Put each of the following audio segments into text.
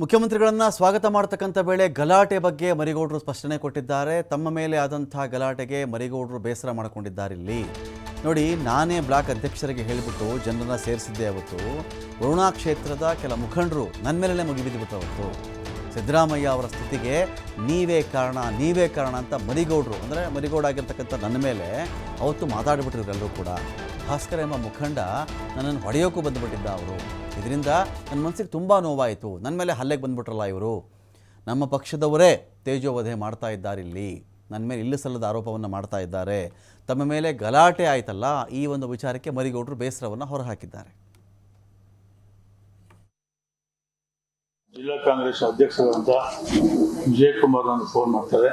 ಮುಖ್ಯಮಂತ್ರಿಗಳನ್ನ ಸ್ವಾಗತ ಮಾಡತಕ್ಕಂಥ ವೇಳೆ ಗಲಾಟೆ ಬಗ್ಗೆ ಮರಿಗೌಡರು ಸ್ಪಷ್ಟನೆ ಕೊಟ್ಟಿದ್ದಾರೆ. ತಮ್ಮ ಮೇಲೆ ಆದಂಥ ಗಲಾಟೆಗೆ ಮರಿಗೌಡರು ಬೇಸರ ಮಾಡಿಕೊಂಡಿದ್ದಾರೆ. ಇಲ್ಲಿ ನೋಡಿ, ನಾನೇ ಬ್ಲಾಕ್ ಅಧ್ಯಕ್ಷರಿಗೆ ಹೇಳಿಬಿಟ್ಟು ಜನರನ್ನ ಸೇರಿಸಿದ್ದೆ. ಅವತ್ತು ವರುಣಾ ಕ್ಷೇತ್ರದ ಕೆಲ ಮುಖಂಡರು ನನ್ನ ಮೇಲೇ ಮುಗಿಬಿದ್ದುಬಿಟ್ಟು ಅವತ್ತು ಸಿದ್ದರಾಮಯ್ಯ ಅವರ ಸ್ಥಿತಿಗೆ ನೀವೇ ಕಾರಣ ಅಂತ ಮರಿಗೌಡರು, ಅಂದರೆ ಮರಿಗೌಡ ಆಗಿರ್ತಕ್ಕಂಥ ನನ್ನ ಮೇಲೆ ಅವತ್ತು ಮಾತಾಡಿಬಿಟ್ರು ಎಲ್ಲರೂ ಕೂಡ. ಭಾಸ್ಕರ ಎಂಬ ಮುಖಂಡ ನನ್ನನ್ನು ಹೊಡೆಯೋಕ್ಕೂ ಬಂದುಬಿಟ್ಟಿದ್ದ ಅವರು. ಇದರಿಂದ ನನ್ನ ಮನಸ್ಸಿಗೆ ತುಂಬ ನೋವಾಯಿತು. ನನ್ನ ಮೇಲೆ ಹಲ್ಲೆಗೆ ಬಂದುಬಿಟ್ರಲ್ಲ ಇವರು. ನಮ್ಮ ಪಕ್ಷದವರೇ ತೇಜೋವಧೆ ಮಾಡ್ತಾ ಇದ್ದಾರೆ, ಇಲ್ಲಿ ನನ್ನ ಮೇಲೆ ಇಲ್ಲ ಸಲ್ಲದ ಆರೋಪವನ್ನು ಮಾಡ್ತಾ ಇದ್ದಾರೆ. ತಮ್ಮ ಮೇಲೆ ಗಲಾಟೆ ಆಯ್ತಲ್ಲ, ಈ ಒಂದು ವಿಚಾರಕ್ಕೆ ಮರಿಗೌಡರು ಬೇಸರವನ್ನು ಹೊರಹಾಕಿದ್ದಾರೆ. ಜಿಲ್ಲಾ ಕಾಂಗ್ರೆಸ್ ಅಧ್ಯಕ್ಷರಾದಂಥ ವಿಜಯಕುಮಾರ್ ನನಗೆ ಫೋನ್ ಮಾಡ್ತಾರೆ.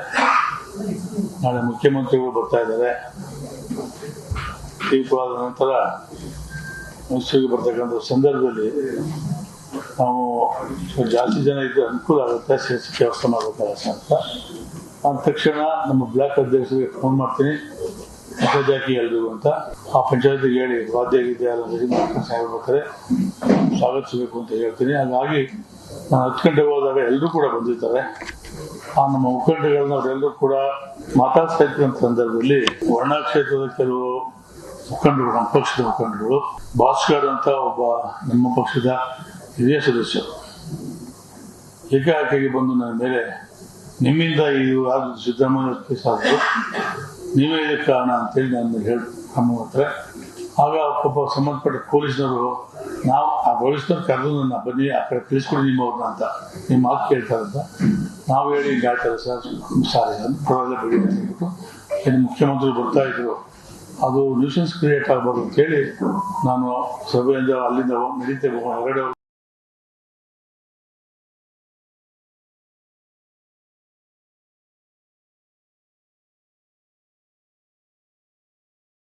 ನಾಳೆ ಮುಖ್ಯಮಂತ್ರಿಗಳು ಬರ್ತಾ ಇದ್ದಾರೆ, ತೀರ್ಪಾದ ನಂತರ ಮೈಸೂರಿಗೆ ಬರ್ತಕ್ಕಂಥ ಸಂದರ್ಭದಲ್ಲಿ ನಾವು ಜಾಸ್ತಿ ಜನ ಇದ್ದು ಅನುಕೂಲ ಆಗುತ್ತೆ, ಸೇರಿಸಕ್ಕೆ ವ್ಯವಸ್ಥೆ ಮಾಡಬೇಕಾಗತ್ತೆ ಅಂತ. ಅಂದ ತಕ್ಷಣ ನಮ್ಮ ಬ್ಲಾಕ್ ಅಧ್ಯಕ್ಷರಿಗೆ ಫೋನ್ ಮಾಡ್ತೀನಿ, ಮೆಸೇಜ್ ಹಾಕಿ ಎಲ್ರಿಗೂ ಅಂತ. ಆ ಪಂಚಾಯತಿಗೆ ಹೇಳಿ ವಾದ್ಯ ಗೀತೆ ಎಲ್ಲ ರೆಡಿ ಮಾಡ್ಕೊಂಡು ಸಾಗಬೇಕಾದ್ರೆ ಸ್ವಾಗತಿಸಬೇಕು ಅಂತ ಹೇಳ್ತೀನಿ. ಹಾಗಾಗಿ ನಾನು 10 ಗಂಟೆಗೆ ಹೋದಾಗ ಎಲ್ಲರೂ ಕೂಡ ಬಂದಿರ್ತಾರೆ. ಆ ನಮ್ಮ ಮುಖಂಡಗಳನ್ನ ಅವರೆಲ್ಲರೂ ಕೂಡ ಮಾತಾಡ್ತಾ ಇದ್ದಂಥ ಸಂದರ್ಭದಲ್ಲಿ ವರ್ಣಾ ಕ್ಷೇತ್ರದ ಕೆಲವು ಮುಖಂಡರು, ನಮ್ಮ ಪಕ್ಷದ ಮುಖಂಡರು, ಭಾಸ್ಕರ್ ಅಂತ ಒಬ್ಬ ನಮ್ಮ ಪಕ್ಷದ ಹಿರಿಯ ಸದಸ್ಯರು ಏಕಾಏಕಿಗೆ ಬಂದು ನನ್ನ ಮೇಲೆ ನಿಮ್ಮಿಂದ ಇದು ಆದ ಸಿದ್ದರಾಮಯ್ಯ ಕೇಸ್ ಆದ್ರು, ನೀವೇ ಇದಕ್ಕೆ ಕಾರಣ ಅಂತೇಳಿ ನನ್ನ ಹೇಳಿ ಮಾಡ್ತಾರೆ. ಆಗ ಒಬ್ಬ ಸಂಬಂಧಪಟ್ಟ ಪೊಲೀಸ್ನವರು, ನಾವು ಆ ಪೊಲೀಸ್ನವ್ರು ಕರೆದು ನನ್ನ ಬನ್ನಿ ಆ ಕಡೆ ತಿಳಿಸ್ಕೊಡಿ ನಿಮ್ಮವ್ರನ್ನ ಅಂತ, ನಿಮ್ಮ ಮಾತು ಕೇಳ್ತಾರಂತ ನಾವು ಹೇಳಿ ಹಿಂಗಾಯ್ತಾರೆ ಸಾರಿ ಅಂತ ಪರವಾಗಿಲ್ಲ ಬಿಡಿ ಅಂತ ಹೇಳ್ಬಿಟ್ಟು ಏನು ಮುಖ್ಯಮಂತ್ರಿಗಳು ಬರ್ತಾ ಇದ್ರು, ಅದು ನ್ಯೂಸೆನ್ಸ್ ಕ್ರಿಯೇಟ್ ಆಗ್ಬಾರ್ದು ಅಂತೇಳಿ ನಾನು ಸಭೆಯಿಂದ ಅಲ್ಲಿಂದ ನಡೀತೇವೆ ಹೊರಗಡೆ